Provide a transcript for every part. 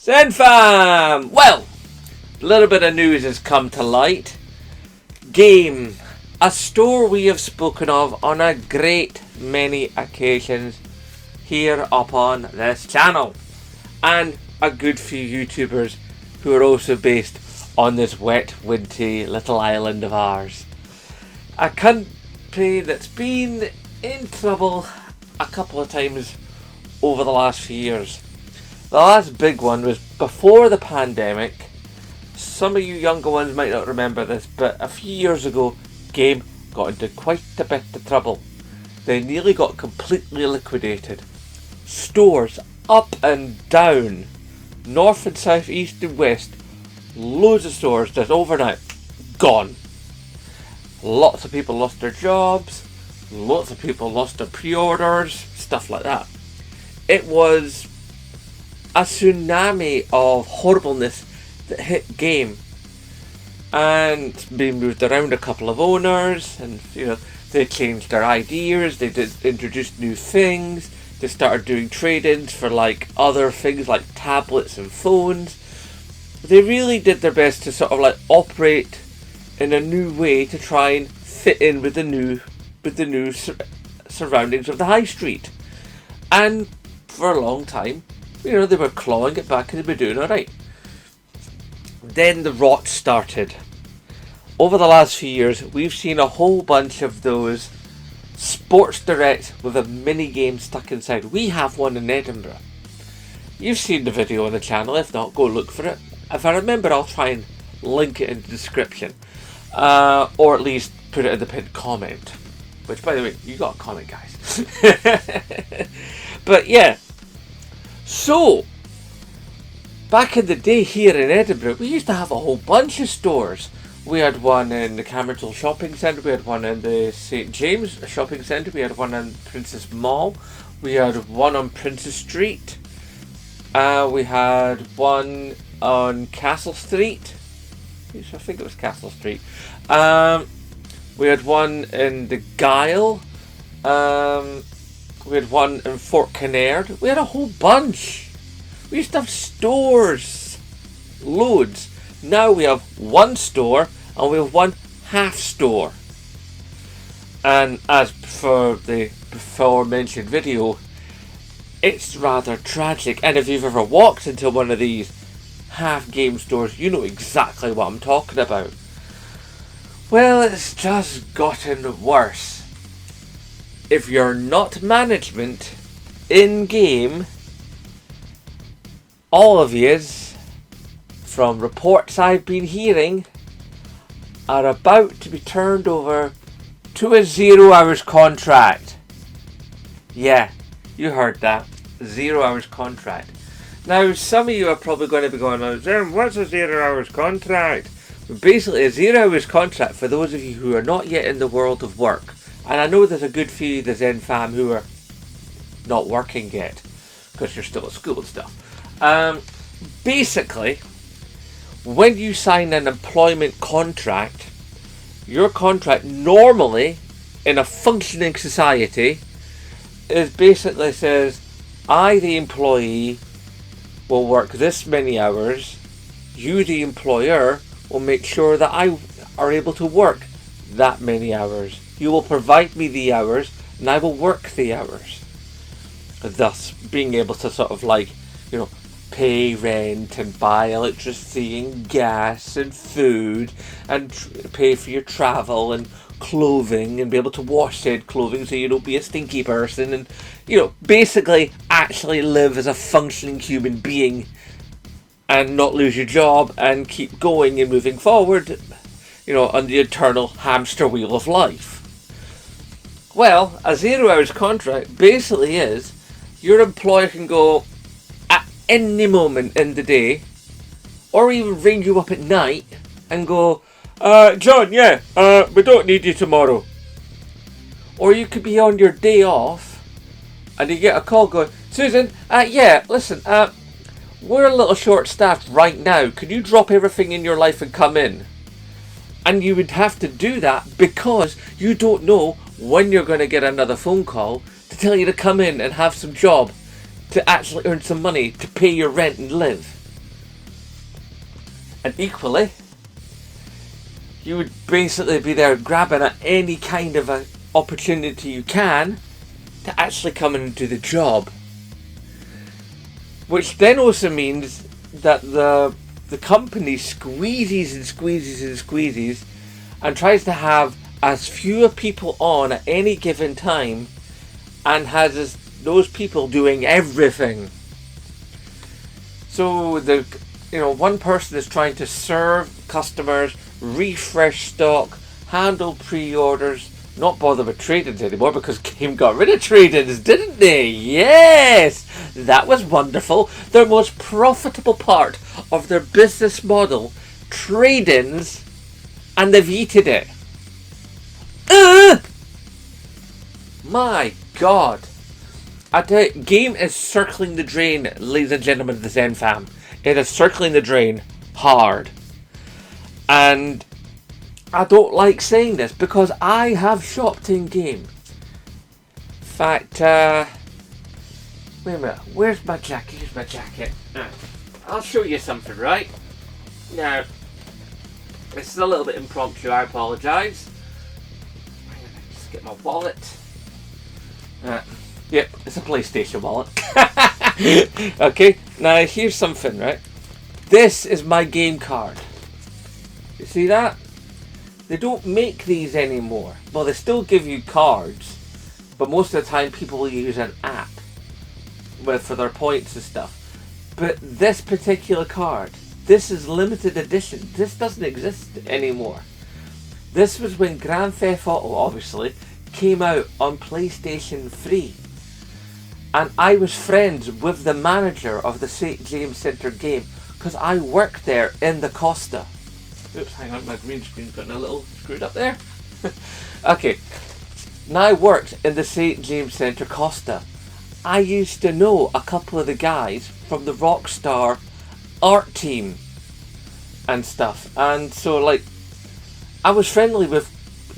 Zen fam! Well, a little bit of news has come to light. Game, a store we have spoken of on a great many occasions here upon this channel, and a good few YouTubers who are also based on this wet, windy little island of ours. A country that's been in trouble a couple of times over the last few years. The last big one was before the pandemic. Some of you younger ones might not remember this, but a few years ago, Game got into quite a bit of trouble. They nearly got completely liquidated. Stores up and down, north and south, east and west, loads of stores just overnight gone. Lots of people lost their jobs, lots of people lost their pre-orders, stuff like that. It was a tsunami of horribleness that hit Game, and they moved around a couple of owners, and they changed their ideas, they introduced new things, they started doing trade-ins for like other things like tablets and phones. They really did their best to sort of like operate in a new way to try and fit in with the new surroundings of the high street. And for a long time, they were clawing it back and they were doing alright. Then the rot started. Over the last few years, we've seen a whole bunch of those Sports Directs with a mini game stuck inside. We have one in Edinburgh. You've seen the video on the channel. If not, go look for it. If I remember, I'll try and link it in the description. Or at least put it in the pinned comment. Which, by the way, you got a comment, guys. But yeah. So, back in the day here in Edinburgh, we used to have a whole bunch of stores. We had one in the Camerton Shopping Centre, we had one in the St James Shopping Centre, we had one in Princess Mall, we had one on Princess Street, we had one on Castle Street, I think it was Castle Street, we had one in the Gyle, we had one in Fort Kinnaird. We had a whole bunch. We used to have stores. Loads. Now we have one store and we have one half store. And as for the before mentioned video, it's rather tragic. And if you've ever walked into one of these half game stores, you know exactly what I'm talking about. Well, it's just gotten worse. If you're not management in game, all of yous, from reports I've been hearing, are about to be turned over to a 0 hours contract. Yeah, you heard that. 0 hours contract. Now, some of you are probably going to be going, what's a 0 hours contract? Basically, a 0 hours contract for those of you who are not yet in the world of work. And I know there's a good few of the Zen fam who are not working yet, because you're still at school and stuff. Basically, when you sign an employment contract, your contract normally, in a functioning society, is basically says, I, the employee, will work this many hours, you, the employer, will make sure that I are able to work that many hours. You will provide me the hours, and I will work the hours. Thus, being able to sort of like, pay rent and buy electricity and gas and food and pay for your travel and clothing and be able to wash said clothing so you don't be a stinky person and, basically actually live as a functioning human being and not lose your job and keep going and moving forward, on the eternal hamster wheel of life. Well, a 0 hours contract basically is your employer can go at any moment in the day or even ring you up at night and go, John, we don't need you tomorrow. Or you could be on your day off and you get a call going, Susan, listen, we're a little short staffed right now. Can you drop everything in your life and come in? And you would have to do that because you don't know when you're going to get another phone call to tell you to come in and have some job to actually earn some money to pay your rent and live. And equally, you would basically be there grabbing at any kind of a opportunity you can to actually come in and do the job. Which then also means that the company squeezes and squeezes and squeezes and tries to have as fewer people on at any given time and has those people doing everything. So one person is trying to serve customers, refresh stock, handle pre-orders, not bother with trade-ins anymore because Game got rid of trade-ins, didn't they? Yes! That was wonderful. Their most profitable part of their business model, trade-ins, and they've eaten it. My God. I tell you, Game is circling the drain, ladies and gentlemen of the Zen fam. It is circling the drain hard. And I don't like saying this because I have shopped in Game. In fact, wait a minute, where's my jacket? Here's my jacket. I'll show you something, right? Now, this is a little bit impromptu, I apologise. Just get my wallet. Yep, it's a PlayStation wallet. Okay, now here's something, right? This is my Game card. You see that? They don't make these anymore. Well, they still give you cards, but most of the time people will use an app for their points and stuff. But this particular card, this is limited edition. This doesn't exist anymore. This was when Grand Theft Auto, obviously, came out on PlayStation 3. And I was friends with the manager of the St. James Centre Game because I worked there in the Costa. Oops, hang on, my green screen's gotten a little screwed up there. Okay, now I worked in the St. James Centre Costa. I used to know a couple of the guys from the Rockstar art team and stuff. And so, I was friendly with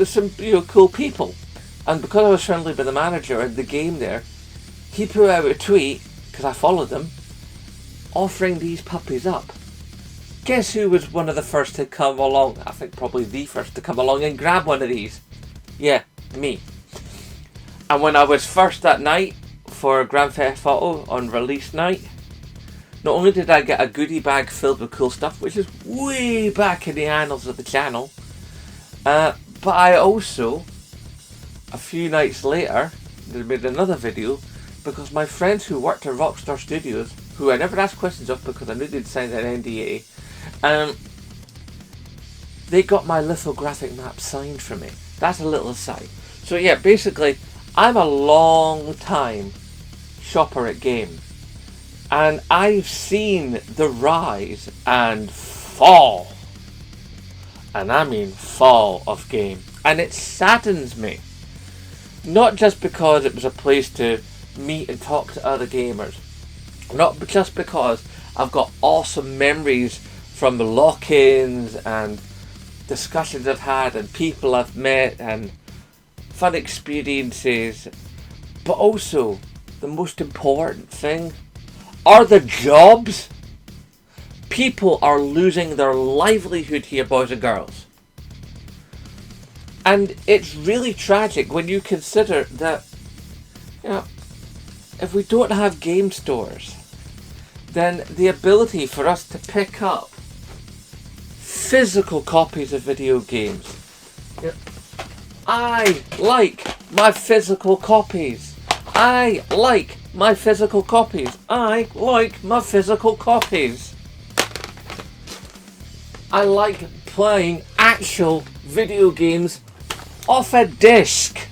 some cool people. And because I was friendly with the manager in the game there, he put out a tweet, because I followed them, offering these puppies up. Guess who was one of the first to come along? I think probably the first to come along and grab one of these. Yeah, me. And when I was first that night for Grand Theft Auto on release night, not only did I get a goodie bag filled with cool stuff, which is way back in the annals of the channel, but I also, a few nights later, made another video because my friends who worked at Rockstar Studios, who I never asked questions of because I knew they'd signed an NDA, they got my lithographic map signed for me. That's a little aside. So yeah, basically, I'm a long time shopper at Game. And I've seen the rise and fall, and I mean fall, of Game. And it saddens me. Not just because it was a place to meet and talk to other gamers. Not just because I've got awesome memories from the lock-ins and discussions I've had and people I've met and fun experiences. But also, the most important thing are the jobs. People are losing their livelihood here, boys and girls. And it's really tragic when you consider that, if we don't have game stores, then the ability for us to pick up physical copies of video games. I like my physical copies. I like my physical copies. I like my physical copies. I like playing actual video games off a disc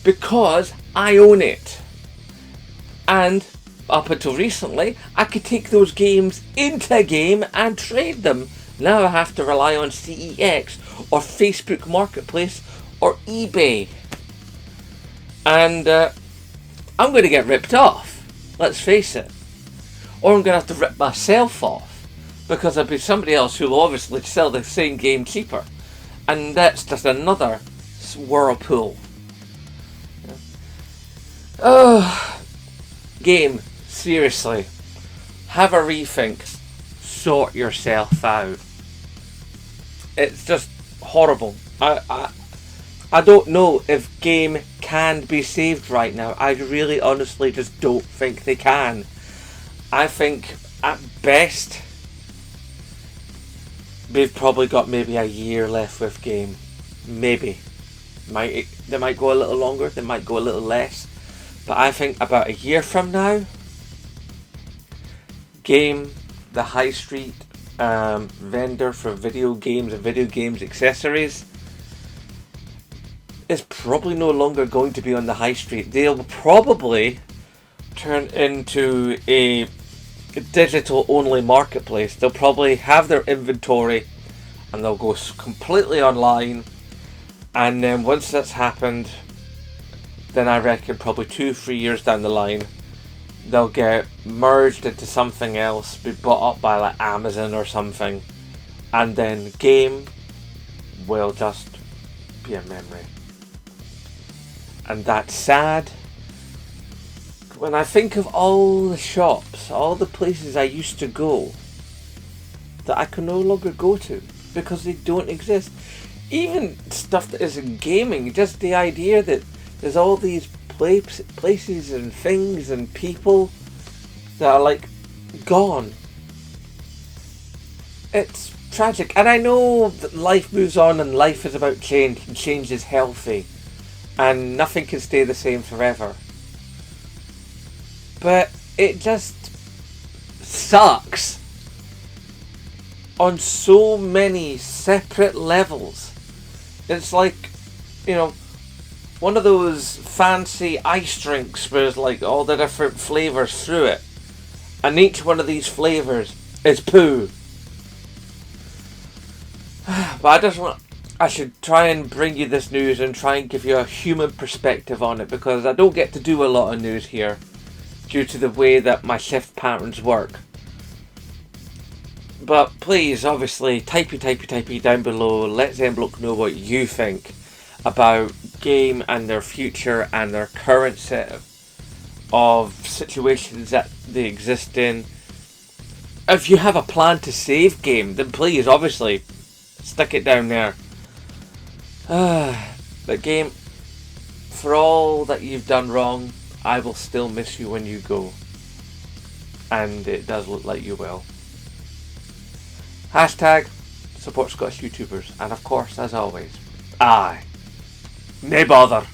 because I own it. And up until recently, I could take those games into Game and trade them. Now I have to rely on CEX or Facebook Marketplace or eBay. And I'm going to get ripped off, let's face it. Or I'm going to have to rip myself off because there'll be somebody else who will obviously sell the same game cheaper. And that's just another whirlpool. Oh, Game, seriously, have a rethink. sort yourself out. It's just horrible. I don't know if game can be saved right now. I really honestly just don't think they can. I think at best they've probably got maybe a year left with game. Maybe. They might go a little longer, they might go a little less. But I think about a year from now, game, the high street vendor for video games and video games accessories, is probably no longer going to be on the high street. They'll probably turn into a digital only marketplace. They'll probably have their inventory and they'll go completely online, and then once that's happened, then I reckon probably 2-3 years down the line they'll get merged into something else, be bought up by like Amazon or something, and then game will just be a memory. And that's sad. When I think of all the shops, all the places I used to go that I can no longer go to because they don't exist. Even stuff that isn't gaming, just the idea that there's all these places and things and people that are like gone. It's tragic. And I know that life moves on and life is about change, and change is healthy and nothing can stay the same forever. But it just sucks on so many separate levels. It's like, you know, one of those fancy ice drinks where there's like all the different flavours through it, and each one of these flavours is poo. But I should try and bring you this news and try and give you a human perspective on it, because I don't get to do a lot of news here due to the way that my shift patterns work. But please, obviously, typey down below. Let Zembloke know what you think about game and their future and their current set of situations that they exist in. If you have a plan to save game, then please, obviously, stick it down there. But game, for all that you've done wrong, I will still miss you when you go. And it does look like you will. Hashtag support Scottish YouTubers. And of course, as always, aye, nae bother.